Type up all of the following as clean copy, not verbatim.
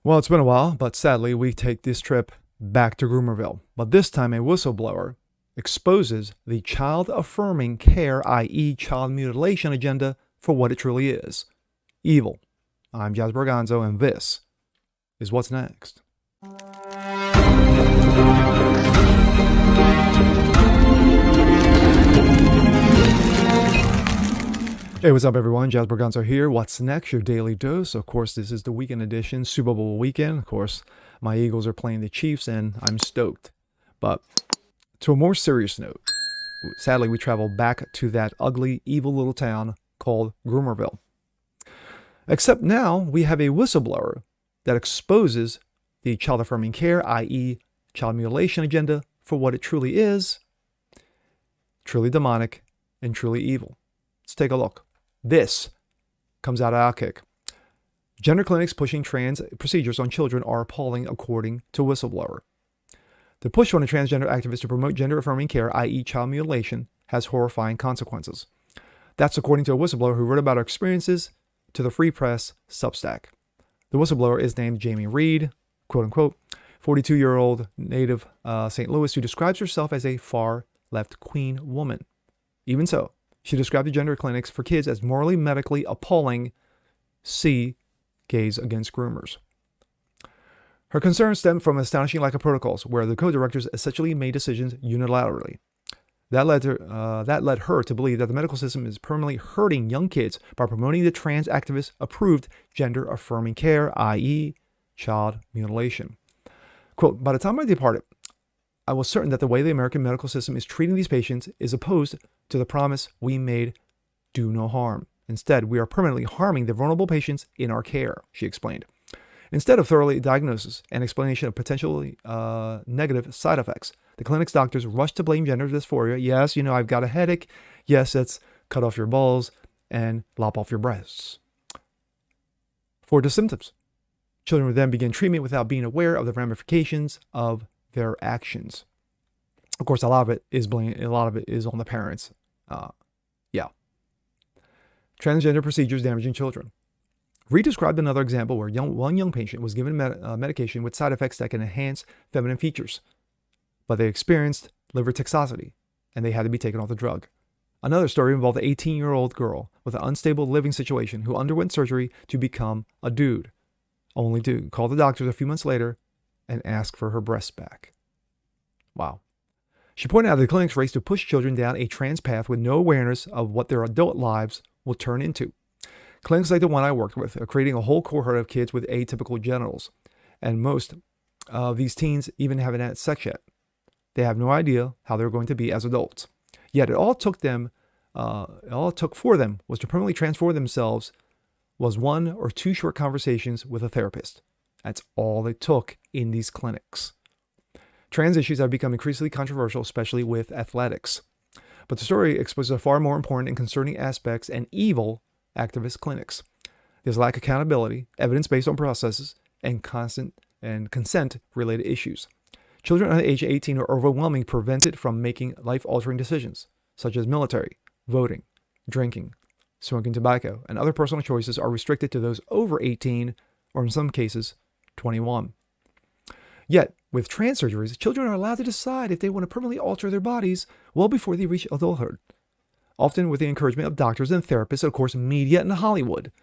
Well, it's been a while, but sadly, we take this trip back to Groomerville. But this time, a whistleblower exposes the child affirming care, i.e., child mutilation agenda, for what it truly is: evil. I'm Jasper Gonzo, and this is what's next. Hey, what's up, everyone? Jasper Gonzo here. What's next? Your daily dose. Of course, this is the weekend edition, Super Bowl weekend. Of course, my Eagles are playing the Chiefs, and I'm stoked. But to a more serious note, sadly, we travel back to that ugly, evil little town called Groomerville. Except now, we have a whistleblower that exposes the child-affirming care, i.e., child mutilation agenda, for what it truly is: truly demonic and truly evil. Let's take a look. This comes out of Outkick. Gender clinics pushing trans procedures on children are appalling, according to whistleblower. The push on a transgender activist to promote gender-affirming care, i.e. child mutilation, has horrifying consequences. That's according to a whistleblower who wrote about her experiences to the Free Press Substack. The whistleblower is named Jamie Reed, quote-unquote, 42-year-old native St. Louis, who describes herself as a far-left queen woman. Even so, she described the gender clinics for kids as morally, medically appalling. See Gays Against Groomers. Her concerns stem from an astonishing lack of protocols, where the co-directors essentially made decisions unilaterally. That led her to believe that the medical system is permanently hurting young kids by promoting the trans activist approved gender-affirming care, i.e. child mutilation. Quote, "By the time I departed, I was certain that the way the American medical system is treating these patients is opposed to the promise we made: do no harm. Instead, we are permanently harming the vulnerable patients in our care," she explained. Instead of thoroughly diagnosis and explanation of potentially negative side effects, the clinic's doctors rushed to blame gender dysphoria. Yes, I've got a headache. Yes, let's cut off your balls and lop off your breasts for the symptoms. Children would then begin treatment without being aware of the ramifications of their actions. Of course, a lot of it is on the parents. Transgender procedures damaging children. Reed described another example where one young patient was given medication with side effects that can enhance feminine features, but they experienced liver toxicity and they had to be taken off the drug. Another story involved an 18-year-old girl with an unstable living situation who underwent surgery to become a dude, only to call the doctors a few months later and ask for her breasts back. Wow. She pointed out the clinic's race to push children down a trans path with no awareness of what their adult lives will turn into. Clinics like the one I worked with are creating a whole cohort of kids with atypical genitals, and most of these teens even haven't had sex yet. They have no idea how they're going to be as adults. Yet all it took for them was to permanently transform themselves was 1 or 2 short conversations with a therapist. That's all it took in these clinics. Trans issues have become increasingly controversial, especially with athletics. But the story exposes a far more important and concerning aspects and evil activist clinics. There's lack of accountability, evidence based on processes, and consent-related issues. Children under the age of 18 are overwhelmingly prevented from making life-altering decisions, such as military, voting, drinking, smoking tobacco, and other personal choices are restricted to those over 18, or in some cases, 21. Yet, with trans surgeries, children are allowed to decide if they want to permanently alter their bodies well before they reach adulthood, often with the encouragement of doctors and therapists, and of course, media and Hollywood,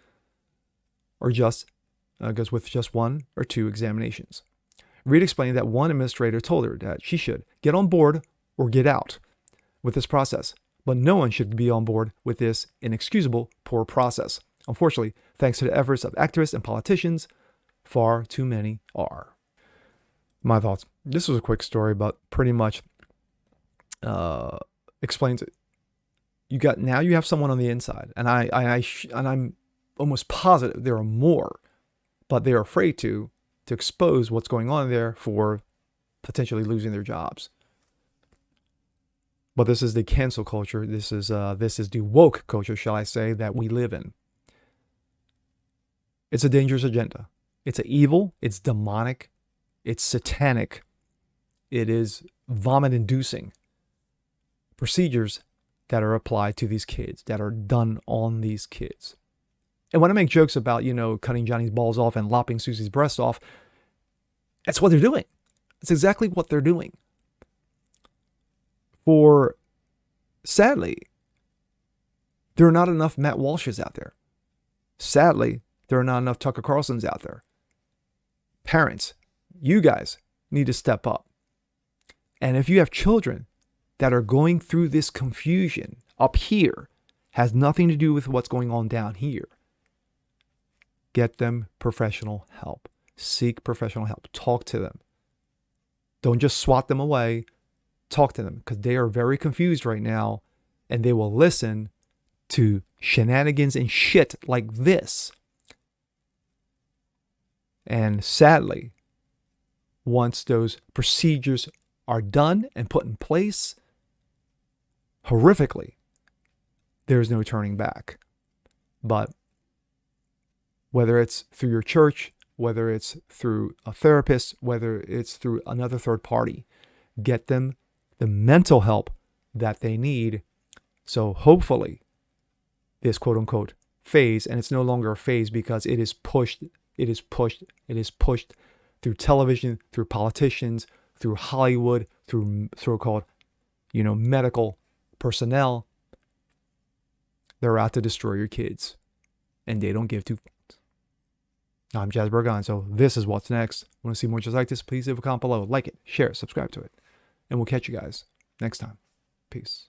or goes with just 1 or 2 examinations. Reed explained that one administrator told her that she should get on board or get out with this process, but no one should be on board with this inexcusable poor process. Unfortunately, thanks to the efforts of activists and politicians, far too many are. My thoughts. This was a quick story, but pretty much explains it. You have someone on the inside, and I'm almost positive there are more, but they're afraid to expose what's going on there for potentially losing their jobs. But this is the cancel culture. This is the woke culture, shall I say, that we live in. It's a dangerous agenda. It's evil. It's demonic. It's satanic. It is vomit-inducing procedures that are applied to these kids, that are done on these kids. And when I make jokes about, cutting Johnny's balls off and lopping Susie's breast off, that's what they're doing. It's exactly what they're doing. Sadly, there are not enough Matt Walshes out there. Sadly, there are not enough Tucker Carlsons out there. Parents, you guys need to step up. And if you have children that are going through this confusion up here, has nothing to do with what's going on down here, get them professional help. Seek professional help. Talk to them. Don't just swat them away. Talk to them, because they are very confused right now, and they will listen to shenanigans and shit like this. And sadly, once those procedures are done and put in place, horrifically, there's no turning back. But whether it's through your church, whether it's through a therapist, whether it's through another third party, get them the mental help that they need. So hopefully this quote unquote phase, and it's no longer a phase because it is pushed through television, through politicians, through Hollywood, through so-called, medical personnel. They're out to destroy your kids, and they don't give two fucks. I'm Jazz Berganzo. This is What's Next. Want to see more just like this? Please leave a comment below. Like it, share it, subscribe to it. And we'll catch you guys next time. Peace.